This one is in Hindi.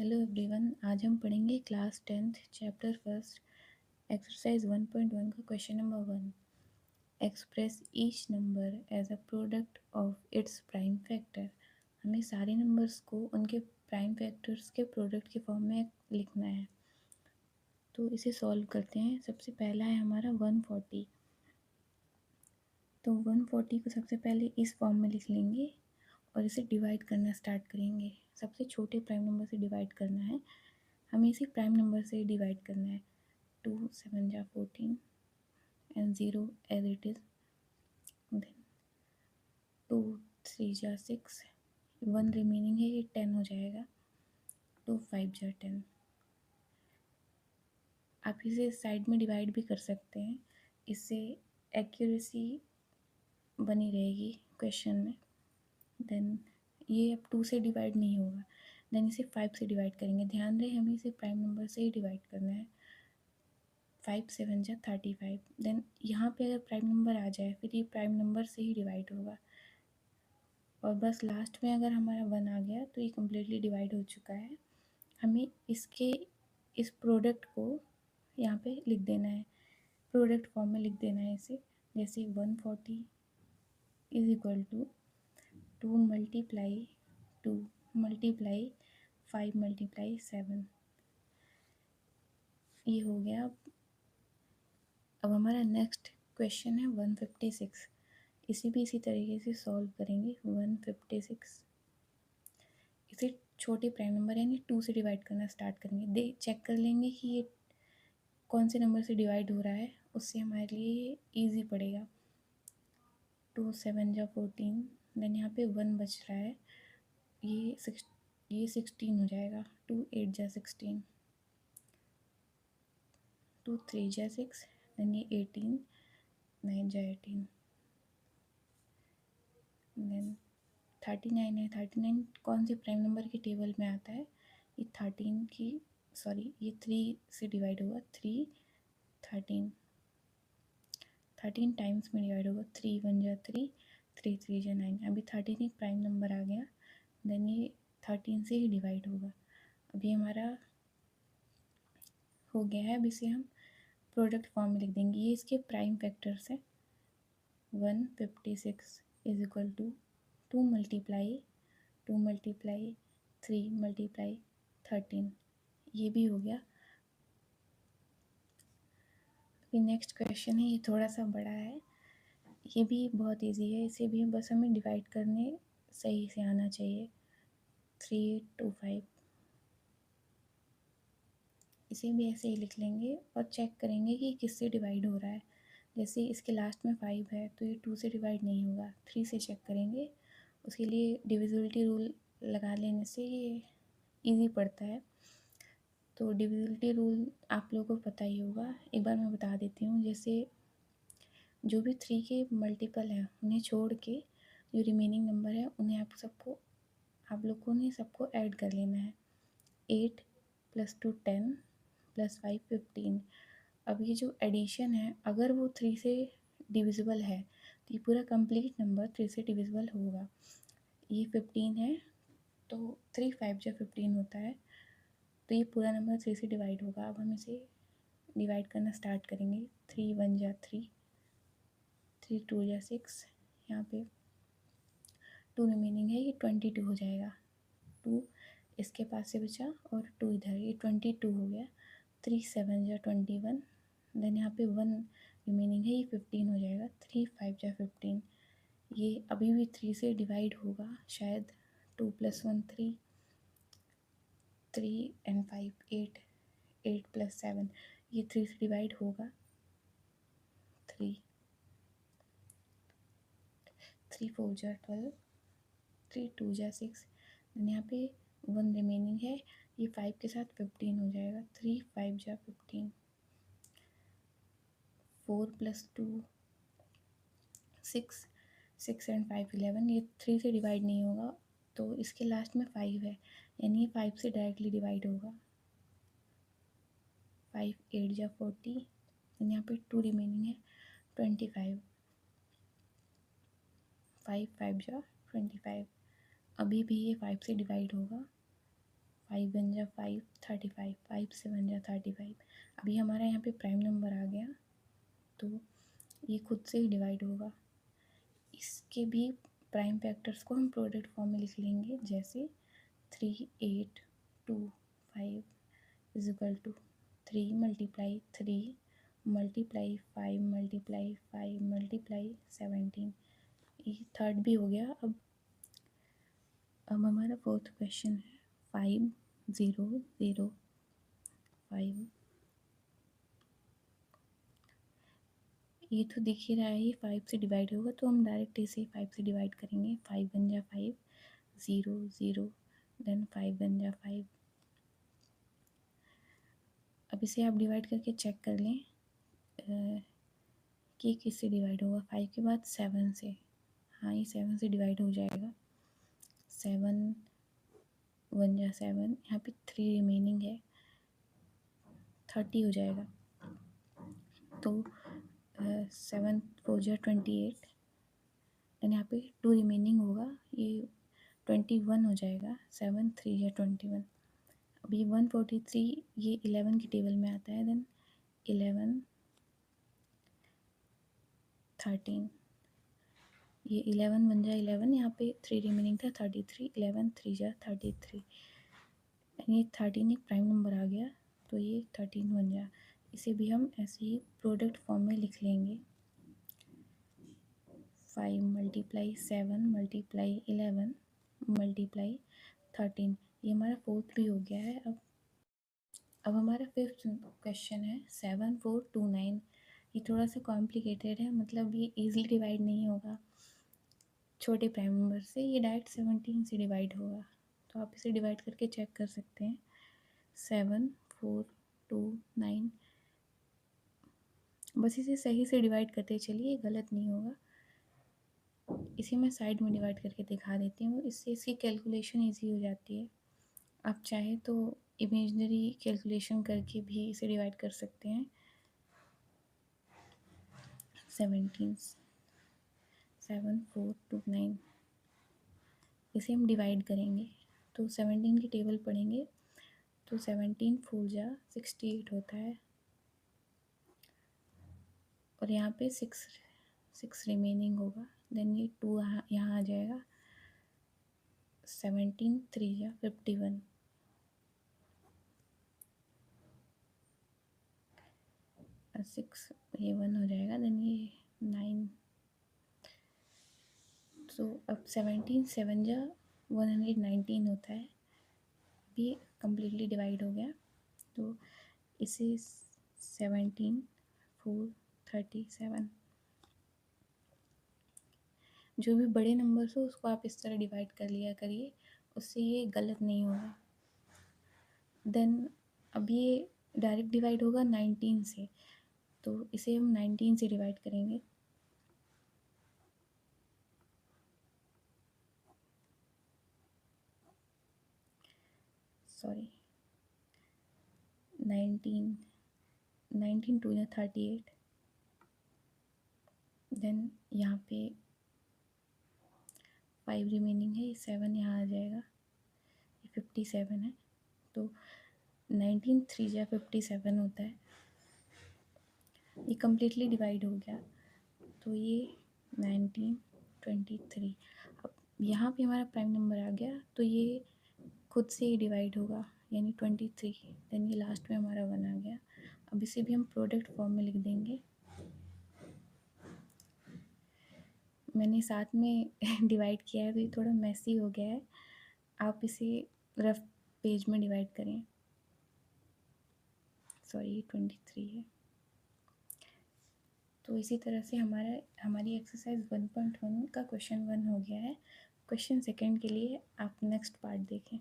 हेलो एवरीवन, आज हम पढ़ेंगे class 10th chapter first exercise 1.1 का question number 1। Express each number as a product of its prime factor. हमें सारे नंबर्स को उनके प्राइम फैक्टर्स के प्रोडक्ट के फॉर्म में लिखना है। तो इसे सॉल्व करते हैं। सबसे पहला है हमारा 140। तो 140 को सबसे पहले इस फॉर्म में लिख लेंगे और इसे डिवाइड करना स्टार्ट करेंगे। सबसे छोटे प्राइम नंबर से डिवाइड करना है, हमें इसे प्राइम नंबर से डिवाइड करना है। 2 7 जा 14 and 0 as it is, then 2 3 जा 6, 1 रिमेनिंग है, ये 10 हो जाएगा। 2 5 जा 10। आप इसे साइड में डिवाइड भी कर सकते हैं, इससे एक्यूरेसी बनी रहेगी क्वेश्चन में। देन ये अब 2 से डिवाइड नहीं होगा, देन इसे 5 से डिवाइड करेंगे। ध्यान रहे हमें इसे प्राइम नंबर से ही डिवाइड करना है। 5 7 जा 35। देन यहाँ पे अगर प्राइम नंबर आ जाए फिर ये प्राइम नंबर से ही डिवाइड होगा, और बस लास्ट में अगर हमारा 1 आ गया तो ये कम्प्लीटली डिवाइड हो चुका है। हमें इस प्रोडक्ट को यहाँ पे लिख देना है, प्रोडक्ट फॉर्म में लिख देना है इसे। जैसे 140 is equal to 2 multiply 2 multiply 5 multiply 7। ये हो गया। अब हमारा नेक्स्ट क्वेश्चन है 156। इसे भी इसी तरीके से सॉल्व करेंगे। 156 इसे छोटे प्राइम नंबर यानी 2 से डिवाइड करना स्टार्ट करेंगे। चेक कर लेंगे कि ये कौन से नंबर से डिवाइड हो रहा है, उससे हमारे लिए ये ईजी पड़ेगा। 2 7 जा 14, देन यहाँ पे 1 बच रहा है, ये 16 हो जाएगा। 2 8 जा 16, 2 3 जा 6, देन ये 18, 9 जा 18, देन 39 है। 39 कौन से प्राइम नंबर के टेबल में आता है, ये 13 की ये 3 से डिवाइड होगा। 3 13 13 टाइम्स में डिवाइड होगा। 3 1 जा 3, 3 3 जा 9। अभी 13 एक प्राइम नंबर आ गया, देन ये 13 से ही डिवाइड होगा। अभी हमारा हो गया है। अब इसे हम प्रोडक्ट फॉर्म में लिख देंगे। ये इसके प्राइम फैक्टर्स हैं। 156 is equal to 2 multiply 3 multiply 13। ये भी हो गया। अभी नेक्स्ट क्वेश्चन है, ये थोड़ा सा बड़ा है, ये भी बहुत इजी है। इसे भी बस हमें डिवाइड करने सही से आना चाहिए। 3825, इसे भी ऐसे ही लिख लेंगे और चेक करेंगे कि किससे डिवाइड हो रहा है। जैसे इसके लास्ट में 5 है तो ये 2 से डिवाइड नहीं होगा, 3 से चेक करेंगे। उसके लिए डिविजिबिलिटी रूल लगा लेने से ये ईजी पड़ता है। तो डिविजिबिलिटी रूल आप लोगों को पता ही होगा, एक बार मैं बता देती हूँ। जैसे जो भी 3 के मल्टीपल हैं उन्हें छोड़ के जो रिमेनिंग नंबर है उन्हें आप लोगों ने सबको ऐड कर लेना है। 8 + 2 10 + 5 15। अब ये जो एडिशन है, अगर वो 3 से डिविजिबल है तो ये पूरा कंप्लीट नंबर 3 से डिविजिबल होगा। ये 15 है तो 3 5 जा 15 होता है, तो ये पूरा नंबर 3 से डिवाइड होगा। अब हम इसे डिवाइड करना स्टार्ट करेंगे। 3 1 जा 3, 3 2 जा 6, यहाँ पे 2 रिमेनिंग है, ये 22 हो जाएगा। 2 इसके पास से बचा और 2 इधर, ये 22 हो गया। 3 7 जा 21, देन यहाँ पे 1 रिमेनिंग है, ये 15 हो जाएगा। 3 5 जा 15, ये अभी भी 3 से डिवाइड होगा शायद। 2 + 1 3, 3 and 5 8, 8 + 7, ये 3 से डिवाइड होगा। 3 3 4 जा 12, 3 2 जा 6, देन यहाँ पे 1 रिमेनिंग है, ये 5 के साथ 15 हो जाएगा। 3 5 जा 15, 4 + 2 6, 6 and 5 11, ये 3 से डिवाइड नहीं होगा, तो इसके लास्ट में 5 है, यानी ये 5 से डायरेक्टली डिवाइड होगा। 5 8 जा 40, यहाँ पे 2 रिमेनिंग है, 25। 5 5 जा 25, अभी भी ये 5 से डिवाइड होगा। 5 वन जा 5, 35, 5 से 1 जा 35। अभी हमारा यहाँ पे प्राइम नंबर आ गया, तो ये खुद से ही डिवाइड होगा। इसके भी प्राइम फैक्टर्स को हम प्रोडक्ट फॉर्म में लिख लेंगे, जैसे 3, 8, 2, 5 is equal to 3 multiply 3 multiply 5 multiply 5 multiply 17। ये थर्ड भी हो गया। अब हमारा फोर्थ क्वेश्चन है 5, 0, 0, 5। ये तो दिख ही रहा है, ये 5 से डिवाइड होगा, तो हम डायरेक्ट इसे 5 से डिवाइड करेंगे। 5 वन जा 5, 0, 0, देन 5 वन जा 5। अब इसे आप डिवाइड करके चेक कर लें कि किससे डिवाइड होगा। 5 के बाद 7 से, हाँ ये 7 से डिवाइड हो जाएगा। 7 वन जा 7, यहाँ पे 3 रिमेनिंग है, 30 हो जाएगा। तो 7 4 जा 28, एंड यहाँ पे 2 रिमेनिंग होगा, ये 21 हो जाएगा। 7 3 जा 21। अभी 143 ये 11 की टेबल में आता है, देन 11 13, ये 11 वन जा 11, यहाँ पे 3 रिमेनिंग था 33, 11 3 जा 33, एंड ये 13 एक प्राइम नंबर आ गया, तो ये 13 बन जा। इसे भी हम ऐसे ही प्रोडक्ट फॉर्म में लिख लेंगे। 5 मल्टीप्लाई 7 मल्टीप्लाई 11 मल्टीप्लाई 13, ये हमारा फोर्थ भी हो गया है। अब हमारा फिफ्थ क्वेश्चन है 7 4 2 9। ये थोड़ा सा कॉम्प्लिकेटेड है, मतलब ये इजीली डिवाइड नहीं होगा छोटे प्राइम नंबर से, ये डायरेक्ट 17 से डिवाइड होगा। तो आप इसे डिवाइड करके चेक कर सकते हैं। 7 4 2 9, बस इसे सही से डिवाइड करते चलिए, गलत नहीं होगा। इसे मैं साइड में डिवाइड करके दिखा देती हूँ, इससे इसकी कैलकुलेशन ईजी हो जाती है। आप चाहे तो इमेजनरी कैलकुलेशन करके भी इसे डिवाइड कर सकते हैं। 17 7 4 2 9, इसे हम डिवाइड करेंगे तो 17 की टेबल पढ़ेंगे, तो 17 4 जा 68 होता है, और यहाँ पे 6 रिमेनिंग होगा, देन ये 2 यहाँ आ जाएगा। 17 3 जा 51, 6 ये 1 हो जाएगा, देन ये 9। तो अब 17 7 जा 119 होता है, भी कम्प्लीटली डिवाइड हो गया। तो इसे 17 4 37, जो भी बड़े नंबर्स हो उसको आप इस तरह डिवाइड कर लिया करिए, उससे ये गलत नहीं होगा। देन अब ये डायरेक्ट डिवाइड होगा 19 से, तो इसे हम 19 से डिवाइड करेंगे। सॉरी 19 2 या 38, देन यहाँ पे 5 रिमेनिंग है, 7 यहाँ आ जाएगा, ये 57 है। तो 19 3 जा 57 होता है, ये कम्प्लीटली डिवाइड हो गया, तो ये 19 23। अब यहाँ पे हमारा प्राइम नंबर आ गया, तो ये खुद से ही डिवाइड होगा, यानी 23, देन ये लास्ट में हमारा 1 आ गया। अब इसे भी हम प्रोडक्ट फॉर्म में लिख देंगे। मैंने साथ में डिवाइड किया है, तो ये थोड़ा मैसी हो गया है, आप इसे रफ पेज में डिवाइड करें। सॉरी 23 है। तो इसी तरह से हमारी एक्सरसाइज 1.1 का क्वेश्चन 1 हो गया है। क्वेश्चन सेकंड के लिए आप नेक्स्ट पार्ट देखें।